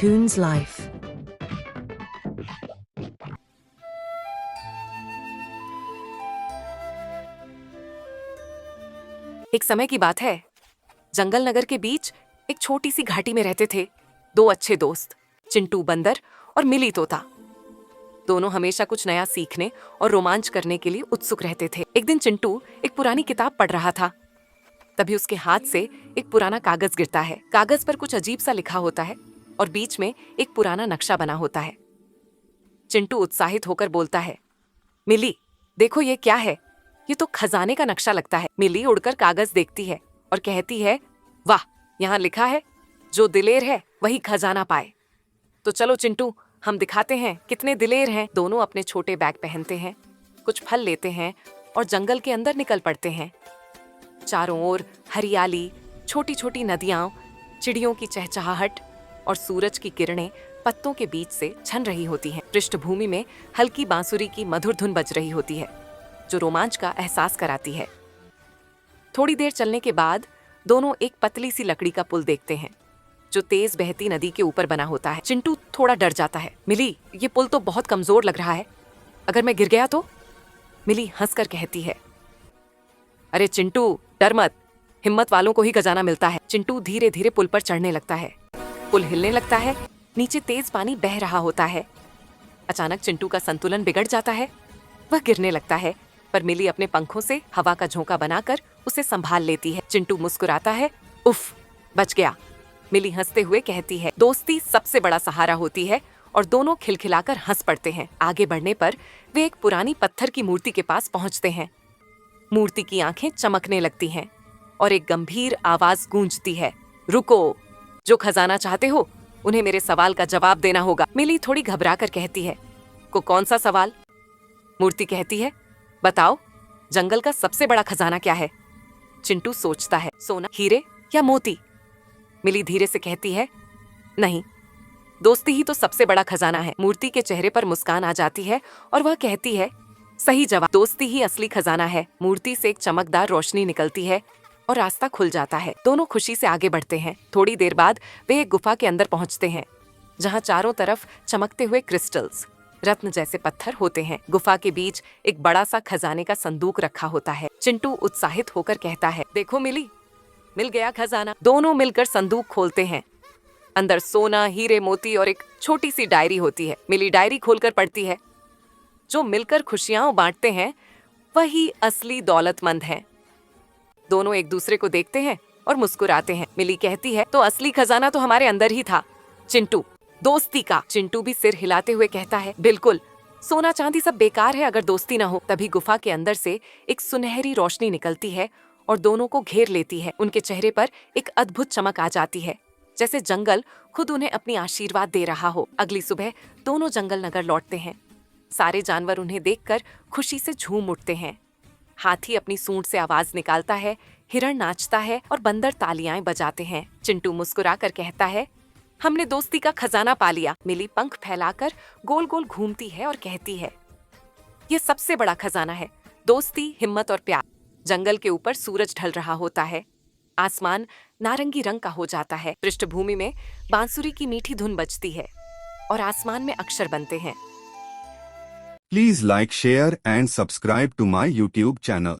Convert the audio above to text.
Toon's life. एक समय की बात है, जंगल नगर के बीच एक छोटी सी घाटी में रहते थे दो अच्छे दोस्त, चिंटू बंदर और मिली तोता। दोनों हमेशा कुछ नया सीखने और रोमांच करने के लिए उत्सुक रहते थे। एक दिन चिंटू एक पुरानी किताब पढ़ रहा था, तभी उसके हाथ से एक पुराना कागज गिरता है। कागज पर कुछ अजीब सा लिखा होता है और बीच में एक पुराना नक्शा बना होता है। चिंटू उत्साहित होकर बोलता है, मिली, देखो ये क्या है? ये तो खजाने का नक्शा लगता है। मिली उड़कर कागज देखती है और कहती है, वाह, यहाँ लिखा है, जो दिलेर है वही खजाना पाए। तो चलो चिंटू, हम दिखाते हैं कितने दिलेर हैं। दोनों अपने छोटे बैग पहनते हैं, कुछ फल लेते हैं और जंगल के अंदर निकल पड़ते हैं। चारों ओर हरियाली, छोटी छोटी नदियां, चिड़ियों की चहचहाहट और सूरज की किरणें पत्तों के बीच से छन रही होती हैं। पृष्ठभूमि में हल्की बांसुरी की मधुर धुन बज रही होती है, जो रोमांच का एहसास कराती है। थोड़ी देर चलने के बाद दोनों एक पतली सी लकड़ी का पुल देखते हैं, जो तेज बहती नदी के ऊपर बना होता है। चिंटू थोड़ा डर जाता है। मिली, ये पुल तो बहुत कमजोर लग रहा है, अगर मैं गिर गया तो? मिली हंसकर कहती है, अरे चिंटू, डर मत, हिम्मत वालों को ही खजाना मिलता है। चिंटू धीरे धीरे पुल पर चढ़ने लगता है। पुल हिलने लगता है, नीचे तेज पानी बह रहा होता है। अचानक चिंटू का संतुलन बिगड़ जाता है, वह गिरने लगता है, पर मिली अपने पंखों से हवा का झोंका बनाकर उसे संभाल लेती है। चिंटू मुस्कुराता है, उफ, बच गया। मिली हंसते हुए कहती है, दोस्ती सबसे बड़ा सहारा होती है, और दोनों खिलखिलाकर हंस पड़ते हैं। आगे बढ़ने पर वे एक पुरानी पत्थर की मूर्ति के पास पहुंचते हैं। मूर्ति की आंखें चमकने लगती हैं और एक गंभीर आवाज गूंजती है, रुको, जो खजाना चाहते हो उन्हें मेरे सवाल का जवाब देना होगा। मिली थोड़ी घबराकर कहती है, कौन सा सवाल? मूर्ति कहती है, बताओ, जंगल का सबसे बड़ा खजाना क्या है? चिंटू सोचता है, सोना, हीरे या मोती? मिली धीरे से कहती है, नहीं, दोस्ती ही तो सबसे बड़ा खजाना है। मूर्ति के चेहरे पर मुस्कान आ जाती है और वह कहती है, सही जवाब, दोस्ती ही असली खजाना है। मूर्ति से एक चमकदार रोशनी निकलती है और रास्ता खुल जाता है। दोनों खुशी से आगे बढ़ते हैं। थोड़ी देर बाद वे एक गुफा के अंदर पहुंचते हैं, जहां चारों तरफ चमकते हुए क्रिस्टल्स, रत्न जैसे पत्थर होते हैं। गुफा के बीच एक बड़ा सा खजाने का संदूक रखा होता है। चिंटू उत्साहित होकर कहता है, देखो मिली, मिल गया खजाना। दोनों मिलकर संदूक खोलते हैं। अंदर सोना, हीरे, मोती और एक छोटी सी डायरी होती है। मिली डायरी खोलकर पढ़ती है, जो मिलकर खुशियां बांटते हैं वही असली दौलतमंद हैं। दोनों एक दूसरे को देखते हैं और मुस्कुराते हैं। मिली कहती है, तो असली खजाना तो हमारे अंदर ही था, चिंटू, दोस्ती का। चिंटू भी सिर हिलाते हुए कहता है, बिल्कुल, सोना चांदी सब बेकार है अगर दोस्ती ना हो। तभी गुफा के अंदर से एक सुनहरी रोशनी निकलती है और दोनों को घेर लेती है। उनके चेहरे पर एक अद्भुत चमक आ जाती है, जैसे जंगल खुद उन्हें अपनी आशीर्वाद दे रहा हो। अगली सुबह दोनों जंगल नगर लौटते हैं। सारे जानवर उन्हें देखकर खुशी से झूम उठते हैं। हाथी अपनी सूंड से आवाज निकालता है, हिरण नाचता है और बंदर तालियां बजाते हैं। चिंटू मुस्कुराकर कहता है, हमने दोस्ती का खजाना पा लिया। मिली पंख फैलाकर गोल गोल घूमती है और कहती है, ये सबसे बड़ा खजाना है, दोस्ती, हिम्मत और प्यार। जंगल के ऊपर सूरज ढल रहा होता है। आसमान नारंगी रंग का हो जाता है। पृष्ठभूमि में बांसुरी की मीठी धुन बजती है और आसमान में अक्षर बनते हैं। Please like, share and subscribe to my YouTube channel.